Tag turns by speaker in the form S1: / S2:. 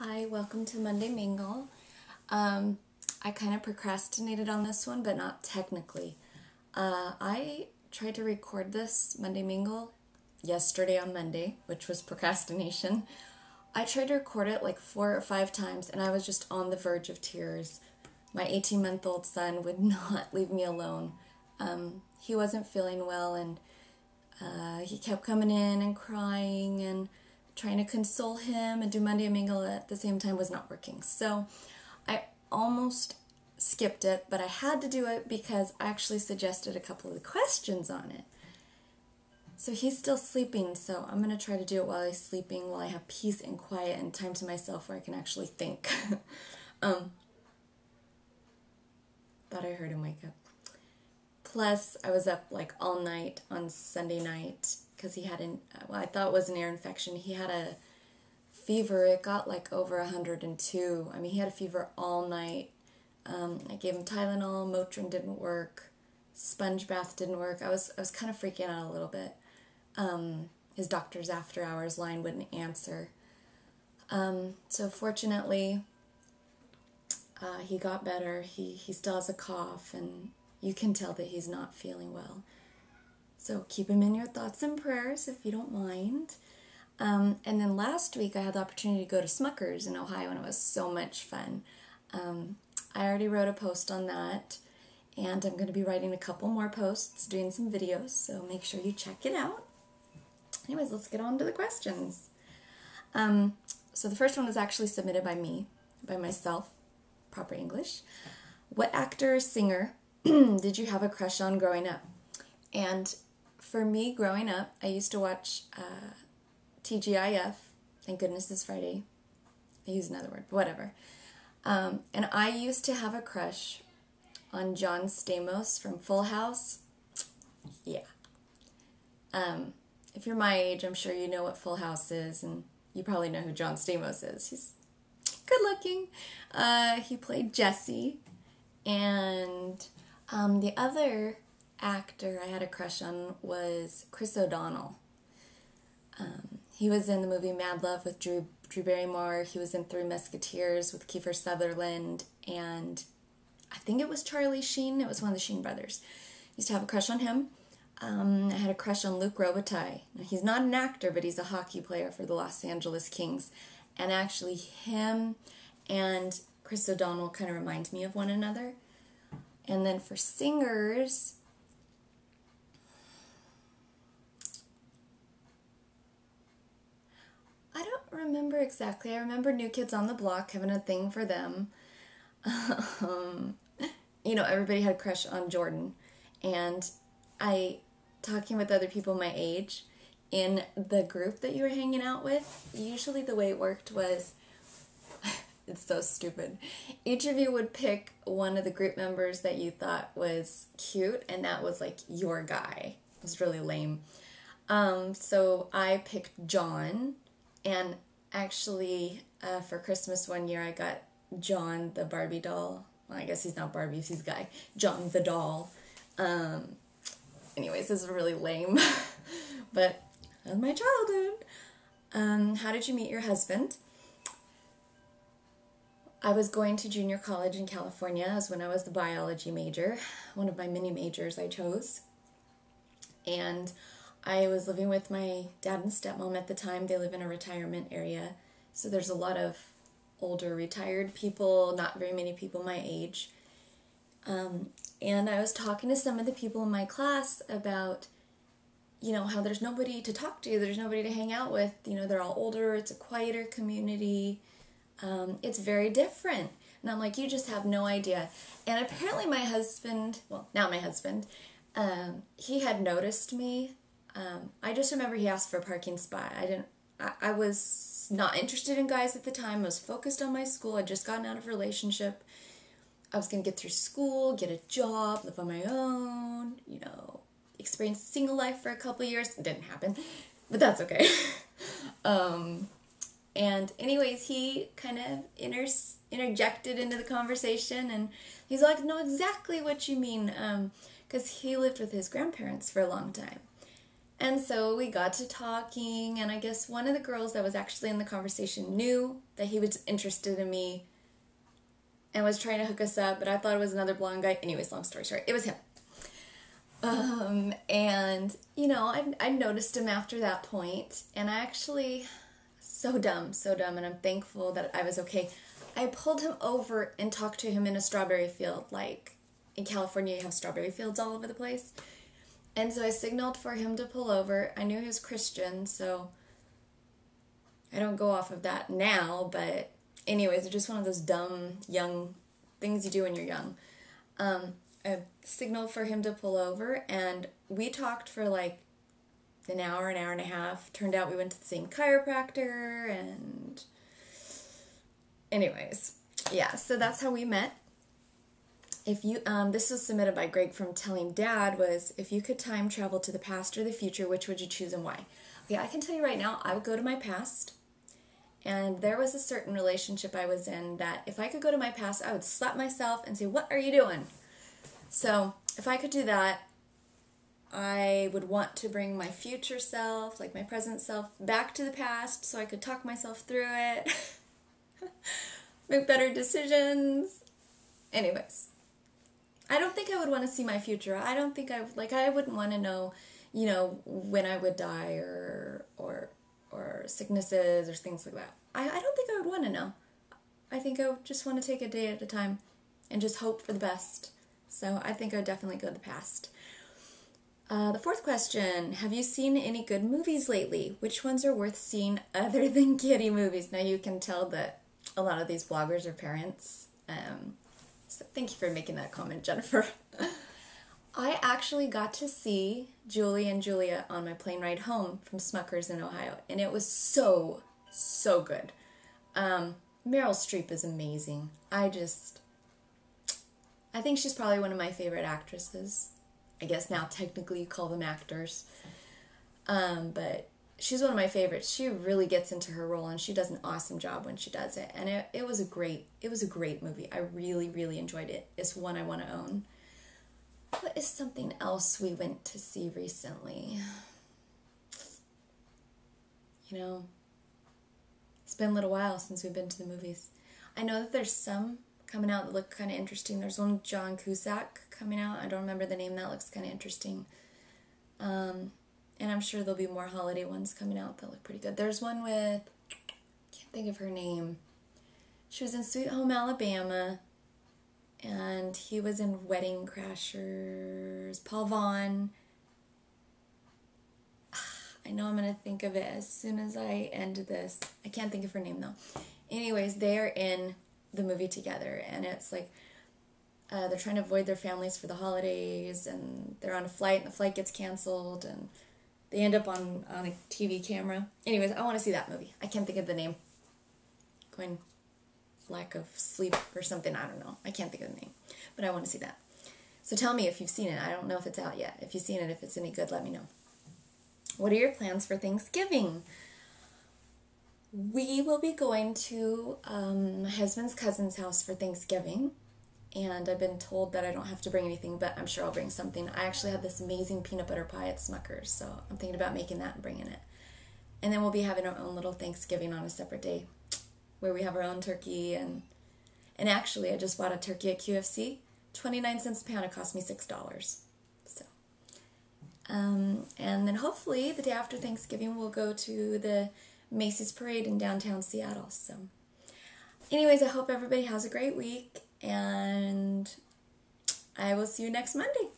S1: Hi, welcome to Monday Mingle. I kind of procrastinated on this one, but not technically. I tried to record this Monday Mingle yesterday on Monday, which was procrastination. I tried to record it like 4 or 5 times, and I was just on the verge of tears. My 18-month-old son would not leave me alone. He wasn't feeling well, and he kept coming in and crying, and trying to console him and do Monday Mingle at the same time was not working. So I almost skipped it, but I had to do it because I actually suggested a couple of the questions on it. So he's still sleeping, so I'm going to try to do it while he's sleeping, while I have peace and quiet and time to myself where I can actually think. Thought I heard him wake up. Plus, I was up like all night on Sunday night because he had I thought it was an ear infection. He had a fever. It got like over 102. I mean, he had a fever all night. I gave him Tylenol. Motrin didn't work. Sponge bath didn't work. I was kind of freaking out a little bit. His doctor's after hours line wouldn't answer. So fortunately, he got better. He still has a cough, and you can tell that he's not feeling well. So keep him in your thoughts and prayers if you don't mind. And then last week I had the opportunity to go to Smucker's in Ohio, and it was so much fun. I already wrote a post on that, and I'm going to be writing a couple more posts, doing some videos, so make sure you check it out. Anyways, let's get on to the questions. So the first one was actually submitted by me, by myself, proper English. What actor or singer did you have a crush on growing up? And for me, growing up, I used to watch TGIF. Thank goodness it's Friday. I use another word, but whatever. And I used to have a crush on John Stamos from Full House. Yeah. If you're my age, I'm sure you know what Full House is, and you probably know who John Stamos is. He's good looking. He played Jesse, and the other actor I had a crush on was Chris O'Donnell. He was in the movie Mad Love with Drew Barrymore. He was in Three Musketeers with Kiefer Sutherland, and I think it was Charlie Sheen. It was one of the Sheen brothers. Used to have a crush on him. I had a crush on Luc Robitaille. Now, he's not an actor, but he's a hockey player for the Los Angeles Kings. And actually, him and Chris O'Donnell kind of remind me of one another. And then for singers, I don't remember exactly. I remember New Kids on the Block, having a thing for them. Everybody had a crush on Jordan. And talking with other people my age, in the group that you were hanging out with, usually the way it worked was, it's so stupid. Each of you would pick one of the group members that you thought was cute, and that was like your guy. It was really lame. So I picked John, and actually for Christmas one year I got John the Barbie doll. Well, I guess he's not Barbie, he's a guy. John the doll. Anyways, this is really lame, but that was my childhood. How did you meet your husband? I was going to junior college in California. That was when I was the biology major, one of my many majors I chose. And I was living with my dad and stepmom at the time. They live in a retirement area, so there's a lot of older retired people, not very many people my age. And I was talking to some of the people in my class about, how there's nobody to talk to, there's nobody to hang out with. They're all older, it's a quieter community. It's very different. And I'm like, you just have no idea. And apparently my husband, well, now my husband, he had noticed me. I just remember he asked for a parking spot. I was not interested in guys at the time. I was focused on my school. I'd just gotten out of a relationship. I was going to get through school, get a job, live on my own, experience single life for a couple years. It didn't happen, but that's okay. And anyways, he kind of interjected into the conversation, and he's like, "Know exactly what you mean," because he lived with his grandparents for a long time. And so we got to talking, and I guess one of the girls that was actually in the conversation knew that he was interested in me and was trying to hook us up, but I thought it was another blonde guy. Anyways, long story short, it was him. And, you know, I noticed him after that point, and I actually, so dumb, and I'm thankful that I was okay. I pulled him over and talked to him in a strawberry field. Like, in California, you have strawberry fields all over the place. And so I signaled for him to pull over. I knew he was Christian, so I don't go off of that now, but anyways, it's just one of those dumb, young things you do when you're young. I signaled for him to pull over, and we talked for like an hour and a half. Turned out we went to the same chiropractor, and anyways, yeah, so that's how we met. If you, this was submitted by Greg from Telling Dad, was if you could time travel to the past or the future, which would you choose and why? Okay, I can tell you right now, I would go to my past. And there was a certain relationship I was in that if I could go to my past, I would slap myself and say, "What are you doing?" So if I could do that, I would want to bring my future self, like my present self, back to the past so I could talk myself through it, make better decisions. Anyways, I don't think I would want to see my future. I don't think I wouldn't want to know, you know, when I would die or sicknesses or things like that. I don't think I would want to know. I think I would just want to take a day at a time and just hope for the best. So I think I would definitely go to the past. The fourth question, have you seen any good movies lately? Which ones are worth seeing other than kiddie movies? Now you can tell that a lot of these bloggers are parents. So thank you for making that comment, Jennifer. I actually got to see Julie and Julia on my plane ride home from Smucker's in Ohio, and it was so good. Meryl Streep is amazing. I think she's probably one of my favorite actresses. I guess now technically you call them actors. But she's one of my favorites. She really gets into her role, and she does an awesome job when she does it. And it was a great movie. I really enjoyed it. It's one I want to own. What is something else we went to see recently? You know, it's been a little while since we've been to the movies. I know that there's some coming out that look kind of interesting. There's one with John Cusack coming out. I don't remember the name. That looks kind of interesting. And I'm sure there'll be more holiday ones coming out that look pretty good. There's one with, can't think of her name. She was in Sweet Home Alabama. And he was in Wedding Crashers. Paul Vaughn. I know I'm going to think of it as soon as I end this. I can't think of her name, though. Anyways, they're in the movie together. And it's like they're trying to avoid their families for the holidays. And they're on a flight, and the flight gets canceled. And they end up on a TV camera. Anyways, I want to see that movie. I can't think of the name. Going... lack of sleep or something, I don't know. I can't think of the name, but I want to see that. So tell me if you've seen it. I don't know if it's out yet. If you've seen it, if it's any good, let me know. What are your plans for Thanksgiving? We will be going to my husband's cousin's house for Thanksgiving, and I've been told that I don't have to bring anything, but I'm sure I'll bring something. I actually have this amazing peanut butter pie at Smucker's, so I'm thinking about making that and bringing it. And then we'll be having our own little Thanksgiving on a separate day, where we have our own turkey, and actually I just bought a turkey at QFC, 29 cents a pound. It cost me $6. So, and then hopefully the day after Thanksgiving we'll go to the Macy's parade in downtown Seattle. So, anyways, I hope everybody has a great week, and I will see you next Monday.